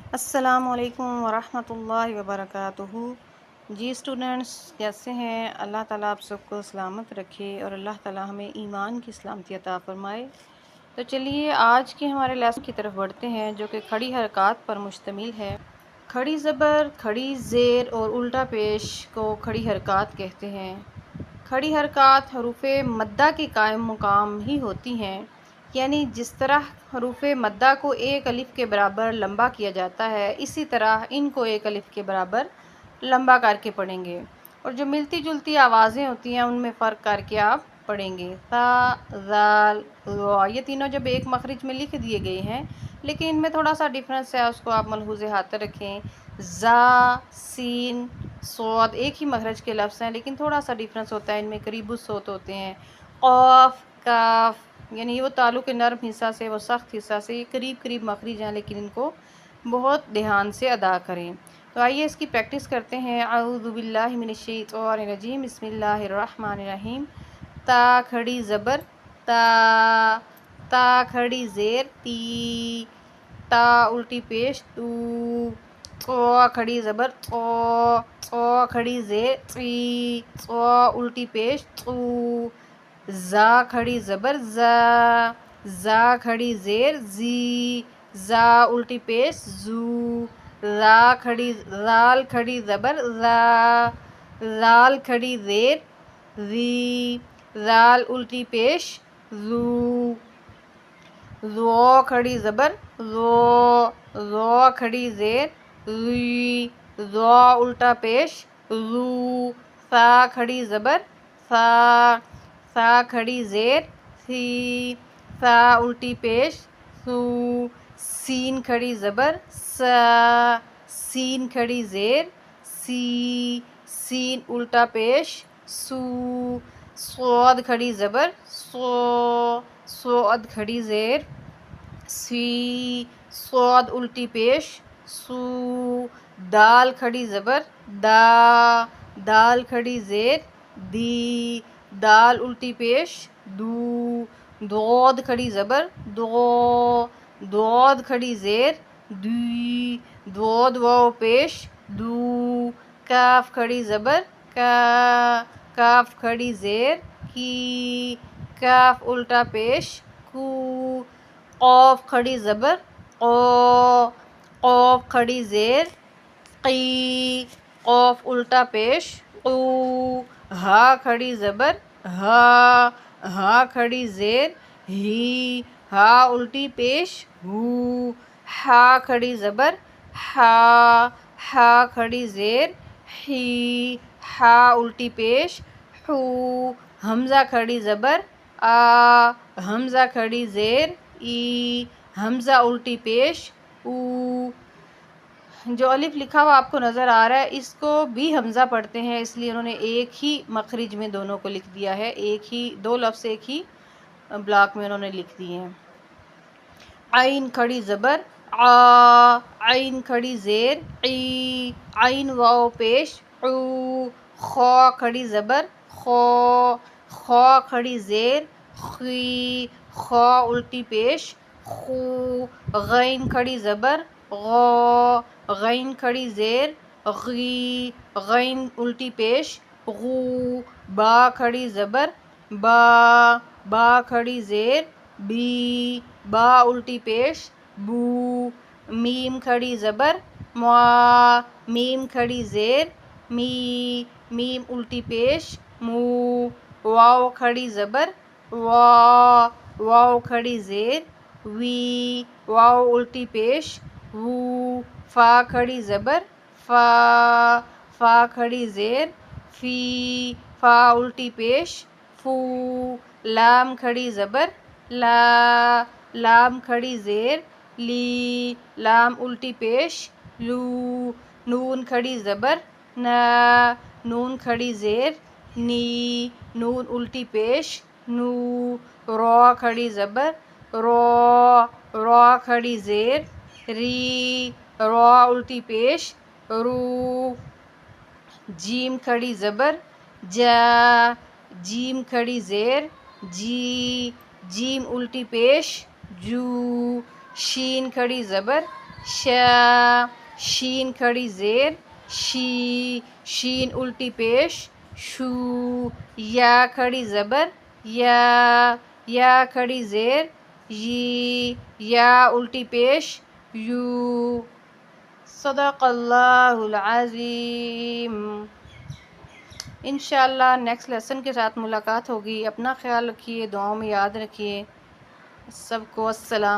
अस्सलामुअलैकुम वरहमतुल्लाहि वबरकातुहू। जी स्टूडेंट्स, कैसे हैं? अल्लाह ताला आप सबको सलामत रखे और अल्लाह ताला हमें ईमान की सलामती अता फ़रमाए। तो चलिए आज के हमारे लेसन की तरफ बढ़ते हैं, जो कि खड़ी हरकत पर मुश्तमिल है। खड़ी ज़बर, खड़ी ज़ेर और उल्टा पेश को खड़ी हरकत कहते हैं। खड़ी हरकत हरूफ़े मद्दा के कायम मुकाम ही होती हैं, यानी जिस तरह हरूफ़े मद्दा को एक अलिफ़ के बराबर लंबा किया जाता है, इसी तरह इनको एक अलिफ़ के बराबर लंबा करके पढ़ेंगे। और जो मिलती जुलती आवाज़ें होती हैं उनमें फ़र्क करके आप पढ़ेंगे। ता, ज़ाल, ज़ा, ये तीनों जब एक मखरज में लिख दिए गए हैं, लेकिन इनमें थोड़ा सा डिफरेंस है, उसको आप मलहूज़े हाथ रखें। ज़ा, सीन, स्वाद एक ही मखरज के लफ्ज़ हैं, लेकिन थोड़ा सा डिफरेंस होता है, इनमें करीबु सोत होते हैं। क़ाफ़, काफ, यानी वो तालु के नर्म हिस्सा से, वो सख्त हिस्सा से, ये करीब करीब मखरज हैं, लेकिन इनको बहुत ध्यान से अदा करें। तो आइए इसकी प्रैक्टिस करते हैं। अऊज़ु बिल्लाहि मिनश्शैतानिर रजीम, बिस्मिल्लाहिर रहमानिर रहीम। ता खड़ी ज़बर ता, ता खड़ी ज़ेर ती, ता उल्टी पेश तू, क़ा खड़ी ज़बर क़ा, क़ा खड़ी ज़ेर ती, क़ा उल्टी पेश तू, ज़ा खड़ी ज़बर ज़ा, ज़ा खड़ी ज़ेर ज़ी, ज़ा उल्टी पेश ज़ू, ज़ाल खड़ी ज़बर ज़ा, ज़ाल खड़ी ज़ेर ज़ी, ज़ाल उल्टी पेश ज़ू, ज़ौ खड़ी ज़बर ज़ौ, ज़ौ खड़ी ज़ेर ज़ी, ज़ौ उल्टा पेश ज़ू, सा खड़ी ज़बर सा, सा खड़ी ज़ेर सी, सा उल्टी पेश सू, सीन खड़ी ज़बर सा, सीन खड़ी ज़ेर सी, सीन उल्टा पेश सू, स्वाद खड़ी ज़बर सो, स्वाद खड़ी ज़ेर सी, स्वाद उल्टी पेश सू, दाल खड़ी ज़बर दा, दाल खड़ी ज़ेर दी, दाल उल्टी पेश दू, दौद खड़ी ज़बर दो, दौद खड़ी ज़ेर दी, दौद वाव पेश दू, काफ खड़ी ज़बर का, काफ खड़ी ज़ेर की, काफ उल्टा पेश कू, क़ाफ खड़ी ज़बर क़ौ, क़ाफ खड़ी ज़ेर क़ी, क़ाफ उल्टा पेश क़ू, हा खड़ी ज़बर हा, हा खड़ी ज़ेर ही, हा उल्टी पेश हू, हा खड़ी ज़बर हा, हा खड़ी ज़ेर ही, हा उल्टी पेश हू, हमज़ा खड़ी ज़बर आ, हमज़ा खड़ी ज़ेर ई, हमज़ा उल्टी पेश ऊ। जो अलिफ लिखा हुआ आपको नज़र आ रहा है, इसको भी हमज़ा पढ़ते हैं, इसलिए उन्होंने एक ही मखरज में दोनों को लिख दिया है। एक ही दो लफ्ज़ एक ही ब्लॉक में उन्होंने लिख दिए हैं। आइन खड़ी ज़बर आ, आइन खड़ी ज़ेर ई, आइन वाव पेश ऊ, खौ खड़ी ज़बर खौ, खौ खड़ी ज़ेर खी, खौ उल्टी पेश खू, गैन खड़ी ज़बर गौ, गैन खड़ी ज़ेर गी, गैन उल्टी पेश गू, बा खड़ी ज़बर बा, बा खड़ी ज़ेर बी, बा उल्टी पेश बू, मीम खड़ी ज़बर मुआ, मीम खड़ी ज़ेर मी, मीम उल्टी पेश मू, वाव खड़ी ज़बर वा, वाव खड़ी ज़ेर वी, वाव उल्टी पेश वू, फा खड़ी ज़बर फा, फा खड़ी ज़ेर फ़ी, फ़ा उल्टी पेश फू, लाम खड़ी ज़बर ला, लाम खड़ी ज़ेर ली, लाम उल्टी पेश लू, नून खड़ी ज़बर ना, नून खड़ी ज़ेर नी, नून उल्टी पेश नू, रौ खड़ी ज़बर रौ, रौ खड़ी ज़ेर री, रौ उल्टी पेश रू, जीम खड़ी ज़बर जा, जीम खड़ी ज़ेर जी, जीम उल्टी पेश जू, शीन खड़ी ज़बर शा, शीन खड़ी ज़ेर, शी, शीन उल्टी पेश, शू, या खड़ी ज़बर, या खड़ी ज़ेर, यी, या उल्टी पेश, यू। सदक़ल्लाहुल अज़ीम। इंशाअल्लाह नेक्स्ट लेसन के साथ मुलाकात होगी। अपना ख्याल रखिए, दुआओं में याद रखिए। सबको अस्सलाम।